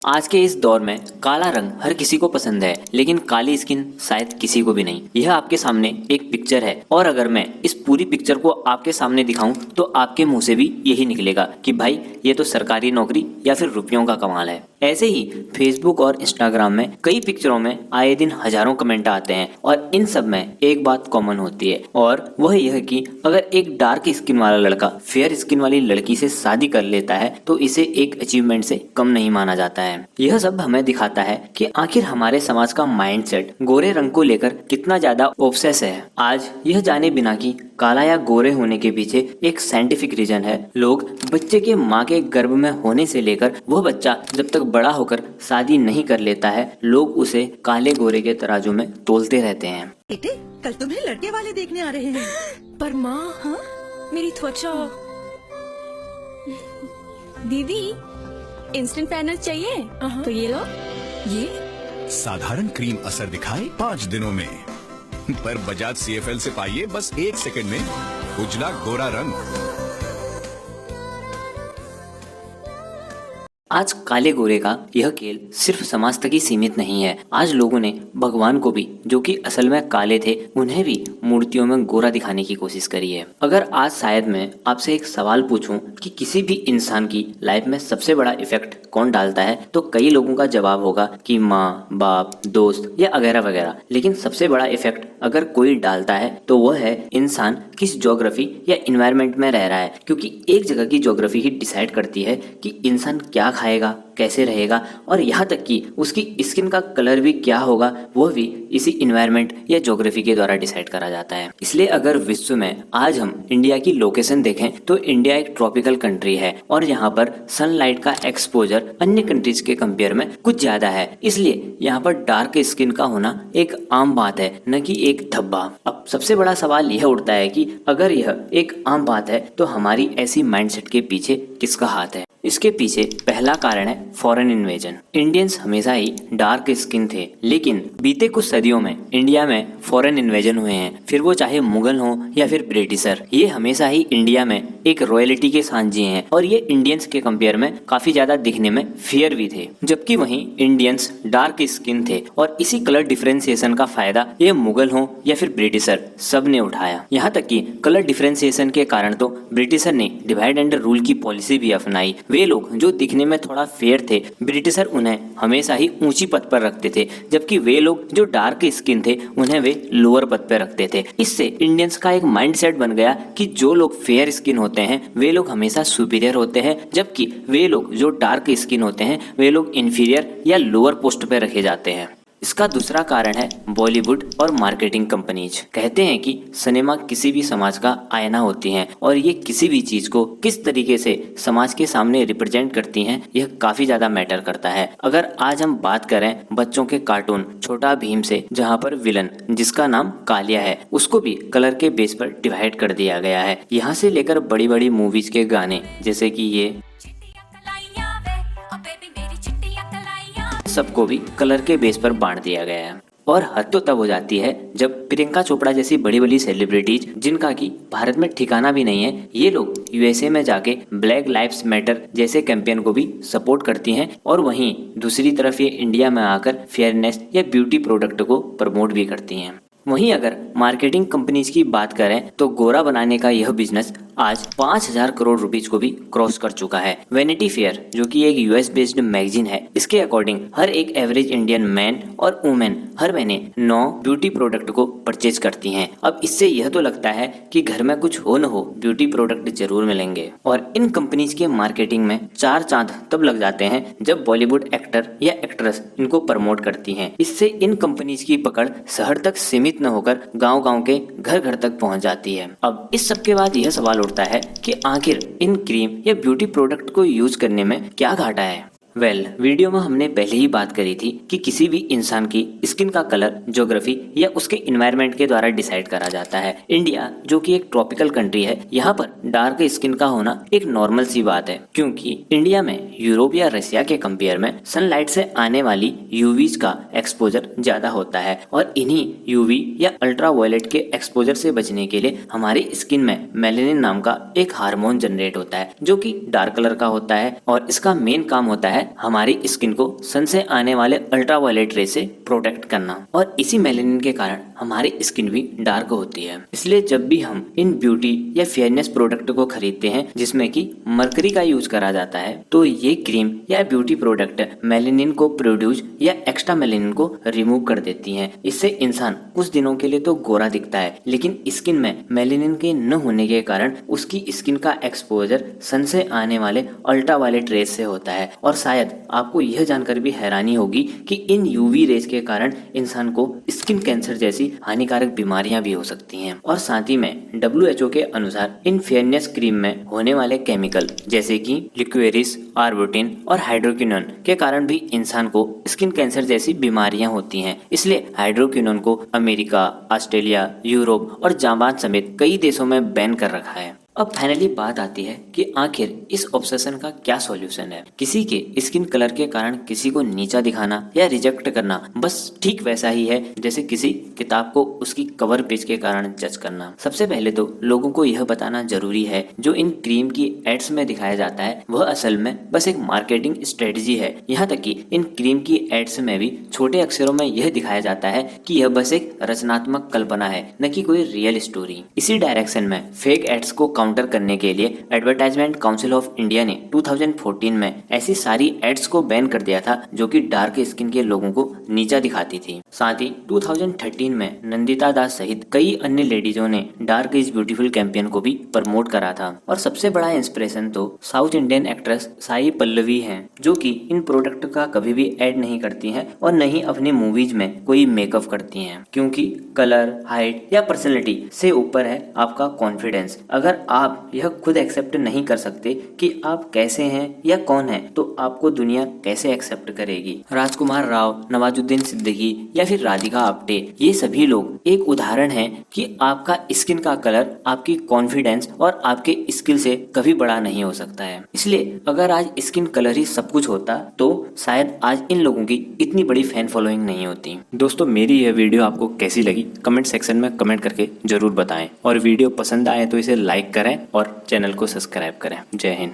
आज के इस दौर में काला रंग हर किसी को पसंद है, लेकिन काली स्किन शायद किसी को भी नहीं। यह आपके सामने एक पिक्चर है और अगर मैं इस पूरी पिक्चर को आपके सामने दिखाऊं तो आपके मुंह से भी यही निकलेगा कि भाई ये तो सरकारी नौकरी या फिर रुपयों का कमाल है। ऐसे ही फेसबुक और इंस्टाग्राम में कई पिक्चरों में आए दिन हजारों कमेंट आते हैं और इन सब में एक बात कॉमन होती है और वह यह कि अगर एक डार्क स्किन वाला लड़का फेयर स्किन वाली लड़की से शादी कर लेता है तो इसे एक अचीवमेंट से कम नहीं माना जाता है। यह सब हमें दिखाता है कि आखिर हमारे समाज का माइंडसेट गोरे रंग को लेकर कितना ज्यादा ऑब्सेस है। आज यह जाने बिना कि काला या गोरे होने के पीछे एक साइंटिफिक रीजन है। लोग बच्चे के माँ के गर्भ में होने से लेकर वह बच्चा जब तक बड़ा होकर शादी नहीं कर लेता है, लोग उसे काले गोरे के तराजू में तोलते रहते हैं। बेटे, कल तुम्हें लड़के वाले देखने आ रहे हैं। पर माँ, हाँ, मेरी त्वचा। दीदी, इंस्टेंट पैनल चाहिए तो ये लो। ये साधारण क्रीम असर दिखाए 5 दिनों में, पर बजाज CFL से पाइए बस 1 सेकंड में उजला गोरा रंग। आज काले गोरे का यह खेल सिर्फ समाज तक ही सीमित नहीं है। आज लोगों ने भगवान को भी, जो कि असल में काले थे, उन्हें भी मूर्तियों में गोरा दिखाने की कोशिश करी है। अगर आज शायद मैं आपसे एक सवाल पूछूं कि किसी भी इंसान की लाइफ में सबसे बड़ा इफेक्ट कौन डालता है, तो कई लोगों का जवाब होगा कि माँ, बाप, दोस्त या वगैरह वगैरह। लेकिन सबसे बड़ा इफेक्ट अगर कोई डालता है तो वह है इंसान किस ज्योग्राफी या इन्वायरमेंट में रह रहा है, क्योंकि एक जगह की ज्योग्राफी ही डिसाइड करती है कि इंसान क्या खाएगा, कैसे रहेगा और यहाँ तक कि उसकी स्किन का कलर भी क्या होगा, वह भी इसी इन्वायरमेंट या ज्योग्राफी के द्वारा डिसाइड करा जाता है। इसलिए अगर विश्व में आज हम इंडिया की लोकेशन देखें तो इंडिया एक ट्रॉपिकल कंट्री है और यहाँ पर सनलाइट का एक्सपोजर अन्य कंट्रीज के कंपेयर में कुछ ज्यादा है। इसलिए यहाँ पर डार्क स्किन का होना एक आम बात है, न कि एक धब्बा। अब सबसे बड़ा सवाल यह उठता है कि अगर यह एक आम बात है तो हमारी ऐसी माइंडसेट के पीछे किसका हाथ है? इसके पीछे पहला कारण है फॉरेन इन्वेजन। इंडियंस हमेशा ही डार्क स्किन थे, लेकिन बीते कुछ सदियों में इंडिया में फॉरेन इन्वेजन हुए हैं, फिर वो चाहे मुगल हो या फिर ब्रिटिशर। ये हमेशा ही इंडिया में एक रॉयलिटी के साथ जिए हैं और ये इंडियंस के कंपेयर में काफी ज्यादा दिखने में फेयर भी थे, जबकि वहीं इंडियंस डार्क स्किन थे और इसी कलर डिफरेंशिएशन का फायदा ये मुगल हो या फिर ब्रिटिशर सब ने उठाया। यहाँ तक कि कलर डिफरेंशिएशन के कारण तो ब्रिटिशर ने डिवाइड एंड रूल की पॉलिसी भी अपनाई। वे लोग जो दिखने में थोड़ा फेयर थे, ब्रिटिशर उन्हें हमेशा ही ऊंची पद पर रखते थे, जबकि वे लोग जो डार्क स्किन थे उन्हें वे लोअर पद पर रखते थे। इससे इंडियंस का एक माइंडसेट बन गया कि जो लोग फेयर स्किन होते हैं वे लोग हमेशा सुपीरियर होते हैं, जबकि वे लोग जो डार्क स्किन होते हैं वे लोग इन्फीरियर या लोअर पोस्ट पर रखे जाते हैं। इसका दूसरा कारण है बॉलीवुड और मार्केटिंग कंपनीज। कहते हैं कि सिनेमा किसी भी समाज का आईना होती हैं और ये किसी भी चीज को किस तरीके से समाज के सामने रिप्रेजेंट करती हैं, यह काफी ज्यादा मैटर करता है। अगर आज हम बात करें बच्चों के कार्टून छोटा भीम से, जहाँ पर विलन जिसका नाम कालिया है उसको भी कलर के बेस पर डिवाइड कर दिया गया है। यहाँ से लेकर बड़ी बड़ी मूवीज के गाने जैसे कि ये सबको भी कलर के बेस पर बांट दिया गया है। और हद तो तब हो जाती है जब प्रियंका चोपड़ा जैसी बड़ी बड़ी सेलिब्रिटीज, जिनका कि भारत में ठिकाना भी नहीं है, ये लोग USA में जाके ब्लैक लाइव्स मैटर जैसे कैंपेन को भी सपोर्ट करती हैं और वहीं दूसरी तरफ ये इंडिया में आकर फेयरनेस या ब्यूटी प्रोडक्ट को प्रमोट भी करती हैं। वहीं अगर मार्केटिंग कंपनीज की बात करें तो गोरा बनाने का यह बिजनेस आज 5000 करोड़ रुपीज को भी क्रॉस कर चुका है। वैनिटी फेयर, जो कि एक US बेस्ड मैगजीन है, इसके अकॉर्डिंग हर एक एवरेज इंडियन मैन और वुमेन हर महीने 9 ब्यूटी प्रोडक्ट को परचेज करती हैं। अब इससे यह तो लगता है कि घर में कुछ हो न हो ब्यूटी प्रोडक्ट जरूर मिलेंगे। और इन कंपनीज के मार्केटिंग में 4 चांद तब लग जाते हैं जब बॉलीवुड एक्टर या एक्ट्रेस इनको प्रमोट करती हैं। इससे इन कंपनीज की पकड़ शहर तक सीमित न होकर गांव-गांव के घर घर तक पहुंच जाती है। अब इस सब के बाद यह सवाल उठता है कि आखिर इन क्रीम या ब्यूटी प्रोडक्ट को यूज करने में क्या घाटा है। वीडियो में हमने पहले ही बात करी थी कि किसी भी इंसान की स्किन का कलर ज्योग्राफी या उसके इन्वायरमेंट के द्वारा डिसाइड करा जाता है। इंडिया जो कि एक ट्रॉपिकल कंट्री है, यहाँ पर डार्क स्किन का होना एक नॉर्मल सी बात है, क्योंकि इंडिया में यूरोप या रशिया के कंपेयर में सनलाइट से आने वाली यूवीज का एक्सपोजर ज्यादा होता है और इन्हीं यूवी या अल्ट्रावायलेट के एक्सपोजर से बचने के लिए हमारी स्किन में मेलेनिन नाम का एक हार्मोन जनरेट होता है, जो कि डार्क कलर का होता है और इसका मेन काम होता है है हमारी स्किन को सन से आने वाले अल्ट्रावायलेट रे से प्रोटेक्ट करना, और इसी मेलेनिन के कारण हमारी स्किन भी डार्क होती है। इसलिए जब भी हम इन ब्यूटी या फेयरनेस प्रोडक्ट को खरीदते हैं जिसमें कि मरकरी का यूज करा जाता है, तो ये क्रीम या ब्यूटी प्रोडक्ट मेलेनिन को प्रोड्यूस या एक्स्ट्रा मेलेनिन को रिमूव कर देती हैं। इससे इंसान कुछ दिनों के लिए तो गोरा दिखता है, लेकिन स्किन में मेलेनिन के न होने के कारण उसकी स्किन का एक्सपोजर सन से आने वाले अल्ट्रावायलेट रेज से होता है। और शायद आपको यह जानकर भी हैरानी होगी कि इन यूवी रेज के कारण इंसान को स्किन कैंसर जैसी हानिकारक बीमारियां भी हो सकती हैं। और साथ ही में WHO के अनुसार इन फेयरनेस क्रीम में होने वाले केमिकल जैसे कि लिक्वेरिस, आर्बुटिन और हाइड्रोक्विनोन के कारण भी इंसान को स्किन कैंसर जैसी बीमारियां होती हैं। इसलिए हाइड्रोक्विनोन को अमेरिका, ऑस्ट्रेलिया, यूरोप और जापान समेत कई देशों में बैन कर रखा है। अब फाइनली बात आती है कि आखिर इस ऑब्सेशन का क्या सॉल्यूशन है। किसी के स्किन कलर के कारण किसी को नीचा दिखाना या रिजेक्ट करना बस ठीक वैसा ही है जैसे किसी किताब को उसकी कवर पेज के कारण जज करना। सबसे पहले तो लोगों को यह बताना जरूरी है जो इन क्रीम की एड्स में दिखाया जाता है वह असल में बस एक मार्केटिंग स्ट्रेटजी है। यहाँ तक कि इन क्रीम की एड्स में भी छोटे अक्षरों में यह दिखाया जाता है कि यह बस एक रचनात्मक कल्पना है, न कि कोई रियल स्टोरी। इसी डायरेक्शन में फेक एड्स को काउंटर करने के लिए एडवर्टाइजमेंट काउंसिल ऑफ इंडिया ने 2014 में ऐसी सारी एड्स को बैन कर दिया था जो कि डार्क स्किन के लोगों को नीचा दिखाती थी। साथ ही 2013 में नंदिता दास सहित कई अन्य लेडीजों ने डार्क इज ब्यूटीफुल कैंपेन को भी प्रमोट करा था। और सबसे बड़ा इंस्पिरेशन तो south Indian actress Sai Pallavi हैं, जो कि इन प्रोडक्ट का कभी भी ऐड नहीं करती हैं और न ही अपनी मूवीज में कोई मेकअप करती हैं, क्योंकि कलर, हाइट या पर्सनैलिटी से ऊपर है आपका कॉन्फिडेंस। अगर आप यह खुद एक्सेप्ट नहीं कर सकते कि आप कैसे हैं या कौन है, तो आपको दुनिया कैसे एक्सेप्ट करेगी। राजकुमार राव, नवाजुद्दीन सिद्दीकी या फिर राधिका आप्टे, ये सभी लोग एक उदाहरण हैं कि आपका स्किन का कलर आपकी कॉन्फिडेंस और आपके स्किल से कभी बड़ा नहीं हो सकता है। इसलिए अगर आज स्किन कलर ही सब कुछ होता तो शायद आज इन लोगों की इतनी बड़ी फैन फॉलोइंग नहीं होती। दोस्तों, मेरी यह वीडियो आपको कैसी लगी कमेंट सेक्शन में कमेंट करके जरूर बताएं, और वीडियो पसंद आए तो इसे लाइक करें और चैनल को सब्सक्राइब करें। जय हिंद।